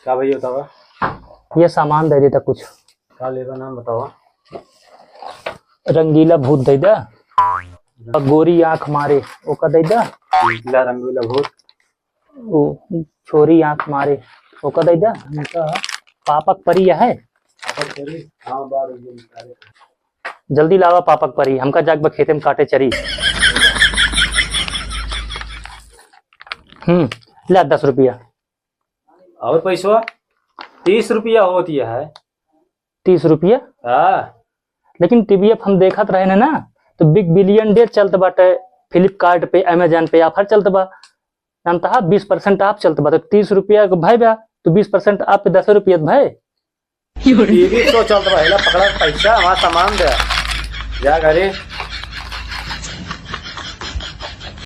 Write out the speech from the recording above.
क्या भैया बतावा? ये सामान दे देता कुछ। क्या लेगा नाम बतावा? रंगीला भूत दे दा, गोरी आंख मारे ओका दे दा, नीला रंगीला भूत, वो छोरी आंख मारे ओका दे दा। पापक परी है, हाँ बार जल्दी लावा पापक परी, हमका जाग खेते में काटे चरी। ले 10 रुपया। और पैसा 30 रुपया होती है। 30 रुपया? हाँ लेकिन टीवीएफ हम देखत रहे ना, तो बिग बिलियन डे चलत बाटे, फ्लिपकार्ट पे अमेजन पे ऑफर चलत बा, जानता 20% ऑफ चलत बा, तो 30 रुपया भाई बा, तो 20% ऑफ पे 10 रुपया भाई। टीवी तो चलता है, पकड़ा पैसा हमारा सामान दे जा घरे।